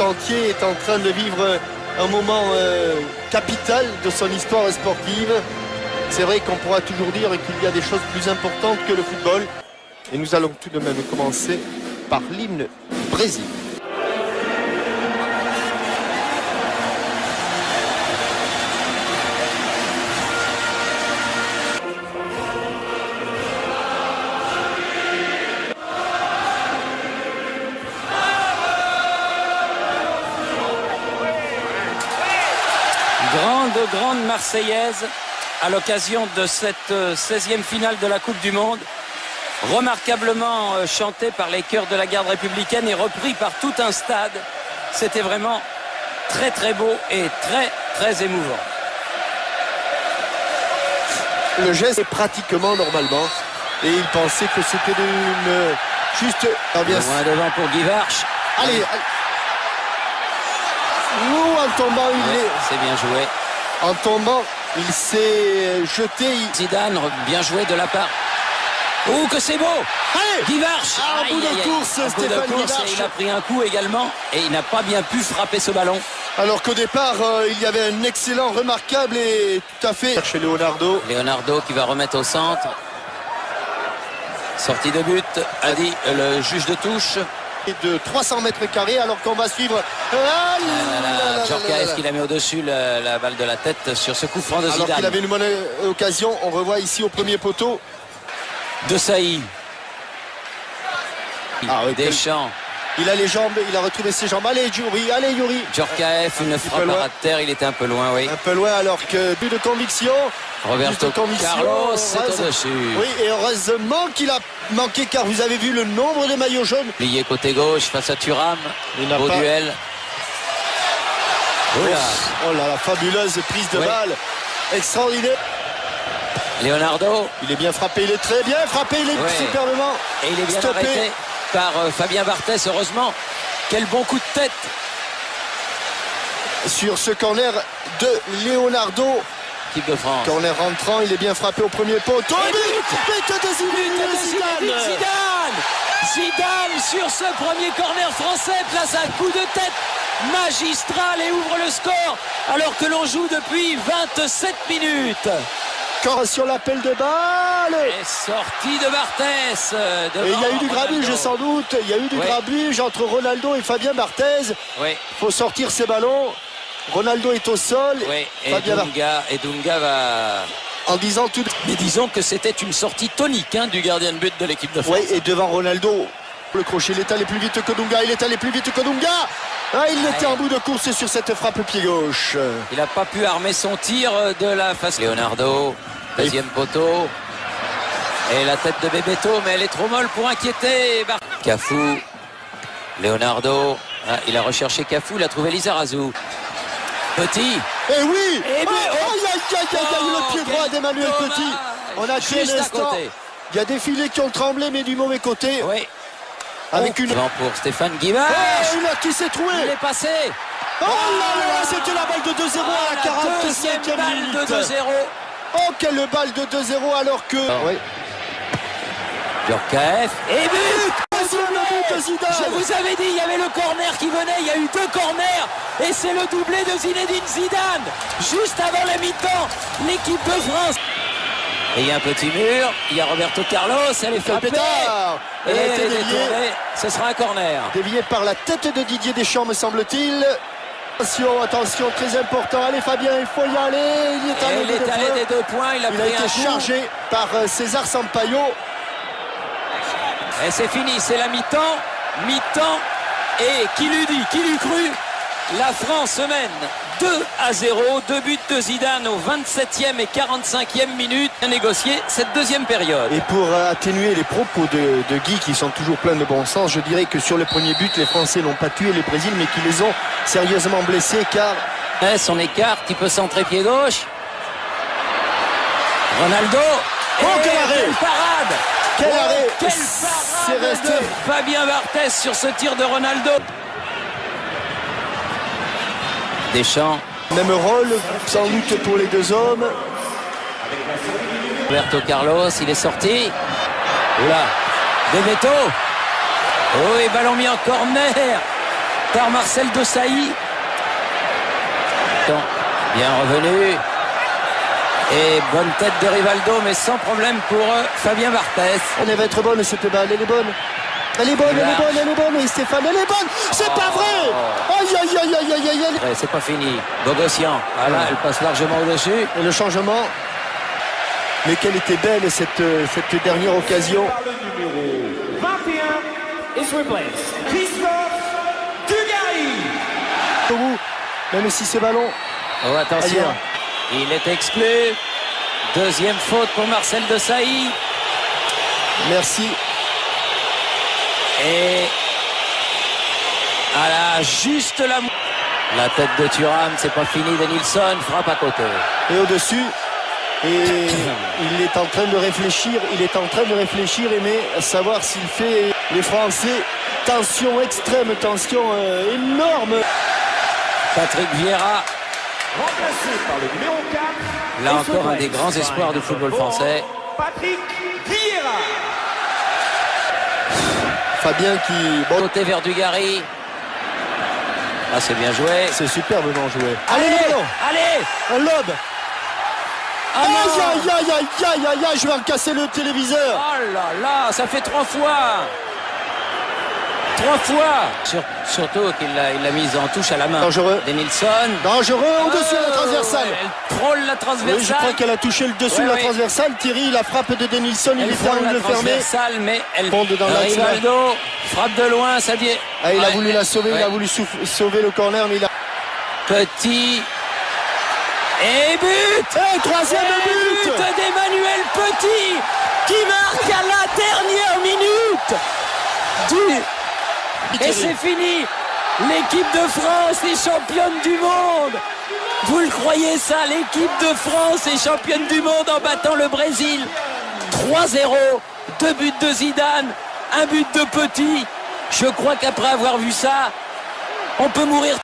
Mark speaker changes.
Speaker 1: entier est en train de vivre un moment capital de son histoire sportive. C'est vrai qu'on pourra toujours dire qu'il y a des choses plus importantes que le football. Et nous allons tout de même commencer par l'hymne du Brésil.
Speaker 2: Grande Marseillaise à l'occasion de cette 16e finale de la Coupe du Monde, remarquablement chantée par les chœurs de la garde républicaine et repris par tout un stade. C'était vraiment très beau et très émouvant.
Speaker 1: Le geste est pratiquement normalement et il pensait que c'était une juste ambiance.
Speaker 2: Loin devant pour Guy Varche.
Speaker 1: Allez. Nous en tombant
Speaker 2: c'est bien joué.
Speaker 1: En tombant, il s'est jeté.
Speaker 2: Zidane, bien joué de la part. Oh, que c'est beau!
Speaker 1: Allez,
Speaker 2: Guy Varche!
Speaker 1: Un bout de course, Stéphane Guy Varche.
Speaker 2: Il a pris un coup également et il n'a pas bien pu frapper ce ballon.
Speaker 1: Alors qu'au départ, il y avait un excellent, remarquable et tout à fait chez Leonardo.
Speaker 2: Leonardo qui va remettre au centre. Sortie de but, a dit le juge de touche.
Speaker 1: De 300 mètres carrés alors qu'on va suivre
Speaker 2: Djorkaeff qui la met au-dessus la balle de la tête sur ce coup franc de Zidane.
Speaker 1: Alors qu'il avait une bonne occasion, on revoit ici au premier poteau
Speaker 2: de Saï.
Speaker 1: Oui,
Speaker 2: Deschamps.
Speaker 1: Il a les jambes, il a retrouvé ses jambes. Allez Yuri.
Speaker 2: Djorkaeff, une frappe à ras de terre, il était un peu loin, oui.
Speaker 1: Un peu loin alors que but de conviction.
Speaker 2: Roberto Carlos c'est au-dessus.
Speaker 1: Oui, et heureusement qu'il a manqué car vous avez vu le nombre de maillots jaunes.
Speaker 2: Lié côté gauche face à Thuram. Beau duel.
Speaker 1: Oh là, la fabuleuse prise de balle. Extraordinaire.
Speaker 2: Leonardo.
Speaker 1: Il est bien frappé, il est très bien frappé, il est superbement.
Speaker 2: Et il est bien
Speaker 1: stoppé
Speaker 2: arrêté par Fabien Barthez, heureusement. Quel bon coup de tête.
Speaker 1: Sur ce corner de Leonardo.
Speaker 2: Équipe de France.
Speaker 1: Corner rentrant, il est bien frappé au premier poteau. But de Zidane.
Speaker 2: Zidane sur ce premier corner français place un coup de tête magistral et ouvre le score alors que l'on joue depuis 27 minutes.
Speaker 1: Corps sur l'appel de balle.
Speaker 2: Et sortie de Barthez.
Speaker 1: Et il y a eu du grabuge sans doute. Il y a eu du grabuge entre Ronaldo et Fabien Barthez. Il faut sortir ces ballons. Ronaldo est au sol.
Speaker 2: Et Dunga va...
Speaker 1: En disant tout...
Speaker 2: Mais disons que c'était une sortie tonique du gardien de but de l'équipe de France.
Speaker 1: Oui, et devant Ronaldo, le crochet, il est allé plus vite que Dunga. Il était en bout de course sur cette frappe pied gauche.
Speaker 2: Il n'a pas pu armer son tir de la face. Leonardo, deuxième poteau. Et la tête de Bebeto, mais elle est trop molle pour inquiéter. Cafu, Leonardo. Il a recherché Cafu, il a trouvé Lizarazu. Petit.
Speaker 1: Eh oui. Le pied droit d'Emmanuel Petit. On a créé l'instant. Il y a des filets qui ont tremblé, mais du mauvais côté.
Speaker 2: Oui.
Speaker 1: Avec une...
Speaker 2: pour Stéphane Guy Varche.
Speaker 1: Qui s'est troué.
Speaker 2: Il est passé.
Speaker 1: C'était la balle de 2-0 à la 45e minute.
Speaker 2: Balle de 2-0.
Speaker 1: Oh, quelle balle de 2-0 alors que...
Speaker 2: Djorkaeff. Et but.
Speaker 1: Je
Speaker 2: vous avais dit, il y avait le corner qui venait, il y a eu 2 corners et c'est le doublé de Zinedine Zidane juste avant la mi-temps, l'équipe de France. Et il y a un petit mur, il y a Roberto Carlos, elle est frappée.
Speaker 1: Elle a été déviée.
Speaker 2: Ce sera un corner.
Speaker 1: Dévié par la tête de Didier Deschamps, me semble-t-il. Attention, très important. Allez Fabien, il faut y aller.
Speaker 2: Il est allé des 2 points, il a
Speaker 1: été chargé par César Sampaio.
Speaker 2: Et c'est fini, c'est la mi-temps. Et qui l'eût cru, la France mène 2-0, 2 buts de Zidane aux 27e et 45e minutes. À négocier cette deuxième période.
Speaker 1: Et pour atténuer les propos de Guy qui sont toujours pleins de bon sens, je dirais que sur le premier but, les Français n'ont pas tué le Brésil, mais qu'ils les ont sérieusement blessés car...
Speaker 2: Son écart, il peut centrer pied gauche. Ronaldo.
Speaker 1: Quel arrêt! Quel arrêt!
Speaker 2: Quelle parade de Fabien Barthez sur ce tir de Ronaldo. Deschamps.
Speaker 1: Même rôle, sans doute pour les 2 hommes.
Speaker 2: Roberto Carlos, il est sorti. Oula, Bebeto. Oh, et ballon mis en corner. par Marcel Desailly. Bien revenu. Et bonne tête de Rivaldo, mais sans problème pour Fabien Barthez.
Speaker 1: Elle va être bonne cette balle, elle est bonne. Elle est bonne, elle est bonne, elle est bonne, et Stéphane, elle est bonne. C'est pas vrai. Aïe, aïe, aïe, aïe, aïe, aïe.
Speaker 2: C'est pas fini. Bogossian, voilà, elle passe largement au-dessus.
Speaker 1: Et le changement. Mais quelle était belle cette dernière occasion.
Speaker 3: Le numéro 21 is replaced. Christophe Dugarry.
Speaker 1: Même si ce ballon.
Speaker 2: Oh, attention,
Speaker 1: ailleurs.
Speaker 2: Il est exclu. Deuxième faute pour Marcel Desailly.
Speaker 1: Merci.
Speaker 2: Et à la juste la tête de Thuram, c'est pas fini. Denilson frappe à côté.
Speaker 1: Et au-dessus. Et il est en train de réfléchir. Il est en train de réfléchir, mais à savoir s'il fait les Français. Tension extrême, tension énorme.
Speaker 2: Patrick Vieira.
Speaker 3: Remplacé par le numéro 4.
Speaker 2: Là encore un des grands espoirs du football français.
Speaker 3: Patrick Vieira.
Speaker 1: Fabien qui... Bon,
Speaker 2: Côté vers Dugarry. Ah, c'est bien joué.
Speaker 1: c'est superbement joué.
Speaker 2: Allez,
Speaker 1: le ballon.
Speaker 2: allez.
Speaker 1: Un lobe.
Speaker 2: Ah
Speaker 1: Aïe,
Speaker 2: non.
Speaker 1: aïe, aïe, aïe, aïe, aïe, aïe, je vais en casser le téléviseur.
Speaker 2: Oh là là, ça fait 3 fois. 3 fois. Surtout qu'il l'a mise en touche à la main.
Speaker 1: Dangereux.
Speaker 2: Denilson.
Speaker 1: Dangereux au-dessus de la transversale.
Speaker 2: Elle frôle la transversale.
Speaker 1: Oui, je crois qu'elle a touché le dessus de la transversale. Thierry, la frappe de Denilson, il
Speaker 2: Elle
Speaker 1: est
Speaker 2: frôle
Speaker 1: ferme
Speaker 2: la
Speaker 1: de le fermer.
Speaker 2: transversale, mais elle
Speaker 1: Fonde dans l'axe.
Speaker 2: Rivaldo frappe de loin, ça dit.
Speaker 1: Ah, il a
Speaker 2: Ouais,
Speaker 1: voulu la sauver, il a
Speaker 2: ouais.
Speaker 1: voulu sauver le corner, mais il a...
Speaker 2: Petit. Et but.
Speaker 1: Et troisième but
Speaker 2: d'Emmanuel Petit qui marque à la dernière minute. Et c'est fini. L'équipe de France est championne du monde. Vous le croyez ça? L'équipe de France est championne du monde en battant le Brésil. 3-0. 2 buts de Zidane. 1 but de Petit. Je crois qu'après avoir vu ça, on peut mourir.